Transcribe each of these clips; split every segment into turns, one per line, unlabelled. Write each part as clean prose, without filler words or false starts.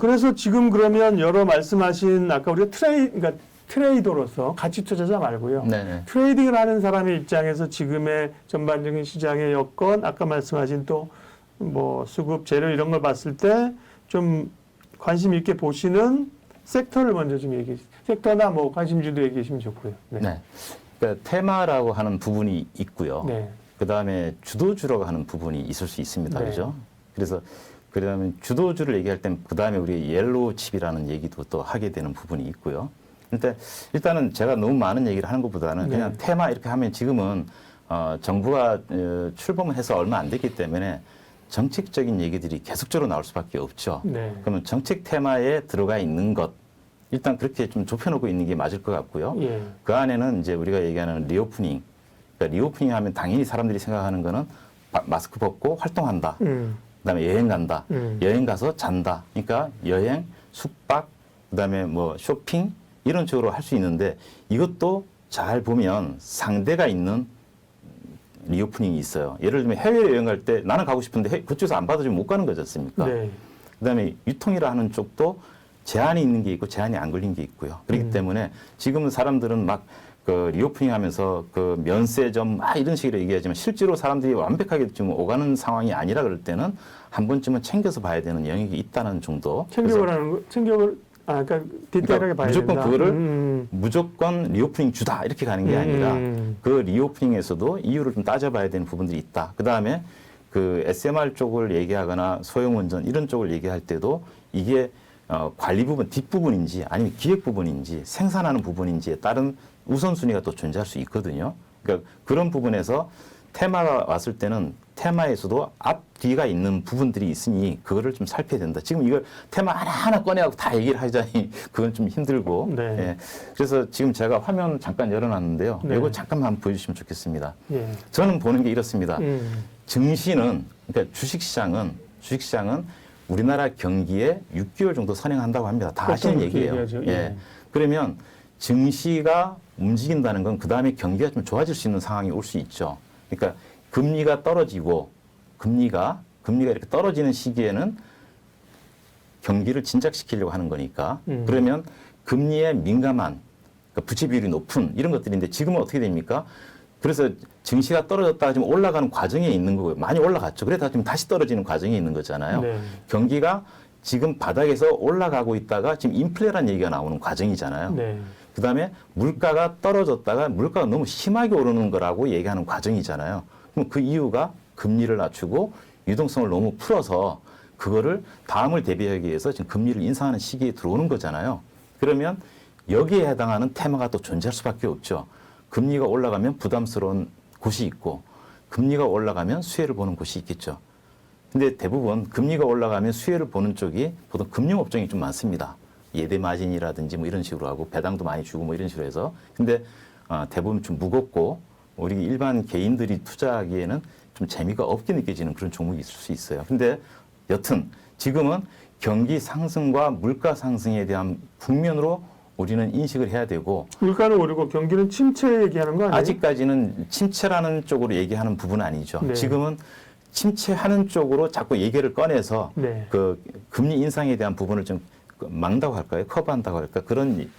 그래서 지금 그러면 여러 말씀하신 아까 우리가 그러니까 트레이더로서 가치 투자자 말고요.
네네.
트레이딩을 하는 사람의 입장에서 지금의 전반적인 시장의 여건, 아까 말씀하신 또 뭐 수급, 재료 이런 걸 봤을 때 좀 관심 있게 보시는 섹터를 먼저 좀 얘기해 주세요. 섹터나 뭐 관심주도 얘기해 주시면 좋고요. 네.
네. 그러니까 테마라고 하는 부분이 있고요.
네.
그 다음에 주도주라고 하는 부분이 있을 수 있습니다.
네.
그죠? 그래서 그다음에 주도주를 얘기할 땐 그 다음에 우리 옐로우 칩이라는 얘기도 또 하게 되는 부분이 있고요. 근데 일단은 제가 너무 많은 얘기를 하는 것보다는 그냥
네.
테마 이렇게 하면 지금은 정부가 출범을 해서 얼마 안 됐기 때문에 정책적인 얘기들이 계속적으로 나올 수밖에 없죠.
네.
그러면 정책 테마에 들어가 있는 것 일단 그렇게 좀 좁혀놓고 있는 게 맞을 것 같고요.
예.
그 안에는 이제 우리가 얘기하는 리오프닝, 그러니까 리오프닝 하면 당연히 사람들이 생각하는 거는 마스크 벗고 활동한다. 그다음에 여행 간다. 여행 가서 잔다. 그러니까 여행, 숙박, 그다음에 뭐 쇼핑 이런 쪽으로 할 수 있는데 이것도 잘 보면 상대가 있는 리오프닝이 있어요. 예를 들면 해외여행 갈 때 나는 가고 싶은데 그쪽에서 안 받아주면 못 가는 거지 않습니까?
네.
그다음에 유통이라 하는 쪽도 제한이 있는 게 있고 제한이 안 걸린 게 있고요. 그렇기 때문에 지금은 사람들은 막 그 리오프닝 하면서 그 면세점 막 이런 식으로 얘기하지만 실제로 사람들이 완벽하게 좀 오가는 상황이 아니라 그럴 때는 한 번쯤은 챙겨서 봐야 되는 영역이 있다는 정도.
챙겨보라는 거, 그러니까 디테일하게 봐야
무조건
된다.
그거를 무조건 리오프닝 주다 이렇게 가는 게 아니라 그 리오프닝에서도 이유를 좀 따져봐야 되는 부분들이 있다. 그 다음에 그 SMR 쪽을 얘기하거나 소형운전 이런 쪽을 얘기할 때도 이게 관리 부분, 뒷부분인지 아니면 기획 부분인지 생산하는 부분인지에 따른 우선순위가 또 존재할 수 있거든요. 그러니까 그런 부분에서 테마가 왔을 때는 테마에서도 앞, 뒤가 있는 부분들이 있으니 그거를 좀 살펴야 된다. 지금 이걸 테마 하나하나 꺼내갖고 다 얘기를 하자니 그건 좀 힘들고.
네.
예. 그래서 지금 제가 화면 잠깐 열어놨는데요.
네.
이거 잠깐만 한번 보여주시면 좋겠습니다.
예.
저는 보는 게 이렇습니다. 증시는, 그러니까 주식시장은 우리나라 경기에 6개월 정도 선행한다고 합니다. 다 아시는 얘기예요. 예. 그러면 증시가 움직인다는 건 그 다음에 경기가 좀 좋아질 수 있는 상황이 올 수 있죠. 그러니까 금리가 떨어지고 금리가 이렇게 떨어지는 시기에는 경기를 진작시키려고 하는 거니까 그러면 금리에 민감한 그러니까 부채 비율이 높은 이런 것들인데 지금은 어떻게 됩니까? 그래서 증시가 떨어졌다가 지금 올라가는 과정에 있는 거고요. 많이 올라갔죠. 그래서 지금 다시 떨어지는 과정에 있는 거잖아요.
네.
경기가 지금 바닥에서 올라가고 있다가 지금 인플레라는 얘기가 나오는 과정이잖아요.
네.
그다음에 물가가 떨어졌다가 물가가 너무 심하게 오르는 거라고 얘기하는 과정이잖아요. 그럼 그 이유가 금리를 낮추고 유동성을 너무 풀어서 그거를 다음을 대비하기 위해서 지금 금리를 인상하는 시기에 들어오는 거잖아요. 그러면 여기에 해당하는 테마가 또 존재할 수밖에 없죠. 금리가 올라가면 부담스러운 곳이 있고 금리가 올라가면 수혜를 보는 곳이 있겠죠. 근데 대부분 금리가 올라가면 수혜를 보는 쪽이 보통 금융업종이 좀 많습니다. 예대 마진이라든지 뭐 이런 식으로 하고 배당도 많이 주고 뭐 이런 식으로 해서. 근데 대부분 좀 무겁고 우리 일반 개인들이 투자하기에는 좀 재미가 없게 느껴지는 그런 종목이 있을 수 있어요. 근데 여튼 지금은 경기 상승과 물가 상승에 대한 국면으로 우리는 인식을 해야 되고
물가는 오르고 경기는 침체 얘기하는 거 아니에요?
아직까지는 침체라는 쪽으로 얘기하는 부분은 아니죠.
네.
지금은 침체하는 쪽으로 자꾸 얘기를 꺼내서
네.
그 금리 인상에 대한 부분을 좀 막는다고 할까요? 커버한다고 할까? 그런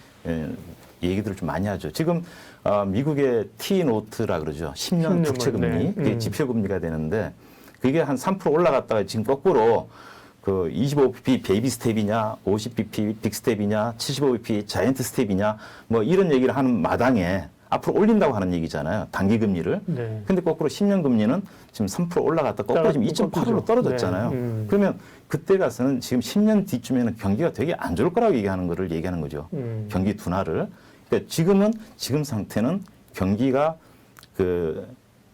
얘기들을 좀 많이 하죠. 지금 미국의 T노트라 그러죠. 10년 국채금리,
네.
그게 지표금리가 되는데 그게 한 3% 올라갔다가 지금 거꾸로 그 25bp 베이비 스텝이냐, 50bp 빅 스텝이냐, 75bp 자이언트 스텝이냐, 뭐 이런 얘기를 하는 마당에 앞으로 올린다고 하는 얘기잖아요. 단기 금리를.
네.
근데 거꾸로 10년 금리는 지금 3% 올라갔다 거꾸로 지금 2.8로 떨어졌잖아요.
네.
그러면 그때 가서는 지금 10년 뒤쯤에는 경기가 되게 안 좋을 거라고 얘기하는 거를 얘기하는 거죠. 경기 둔화를. 그러니까 지금 상태는 경기가 그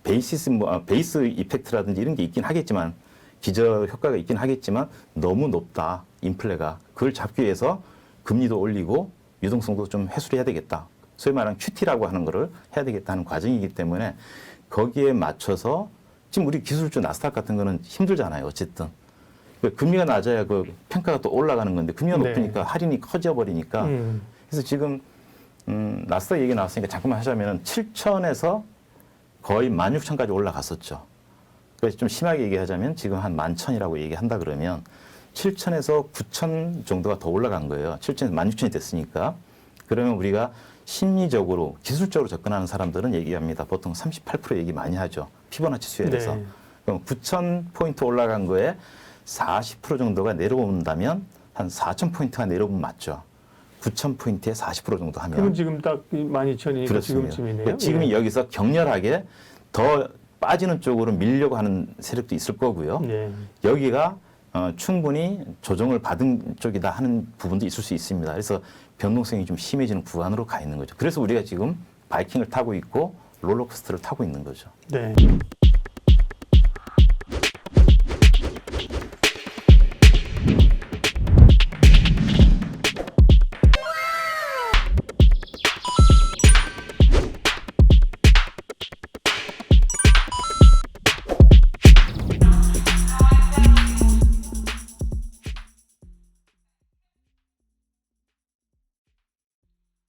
베이스 이펙트라든지 이런 게 있긴 하겠지만 기저 효과가 있긴 하겠지만 너무 높다. 인플레가. 그걸 잡기 위해서 금리도 올리고 유동성도 좀 해소를 해야 되겠다. 소위 말하는 QT라고 하는 거를 해야 되겠다는 과정이기 때문에 거기에 맞춰서 지금 우리 기술주 나스닥 같은 거는 힘들잖아요. 어쨌든. 금리가 낮아야 그 평가가 또 올라가는 건데 금리가
네.
높으니까 할인이 커져 버리니까 그래서 지금 나스닥 얘기 나왔으니까 잠깐만 하자면 7천에서 거의 16,000까지 올라갔었죠. 그래서 좀 심하게 얘기하자면 지금 한 11,000이라고 얘기한다 그러면 7,000에서 9,000 정도가 더 올라간 거예요. 7,000에서 16,000이 됐으니까. 그러면 우리가 심리적으로 기술적으로 접근하는 사람들은 얘기합니다. 보통 38% 얘기 많이 하죠. 피보나치 수열에서.
네.
그럼 9,000포인트 올라간 거에 40% 정도가 내려온다면 한 4,000포인트가 내려오면 맞죠. 9,000포인트에 40% 정도 하면.
그럼 지금 딱 12,000이니까 지금쯤이네요.
그러니까 지금이
예.
여기서 격렬하게 더 빠지는 쪽으로 밀려고 하는 세력도 있을 거고요.
예.
여기가 충분히 조정을 받은 쪽이다 하는 부분도 있을 수 있습니다. 그래서 변동성이 좀 심해지는 구간으로 가 있는 거죠. 그래서 우리가 지금 바이킹을 타고 있고 롤러코스터를 타고 있는 거죠.
네.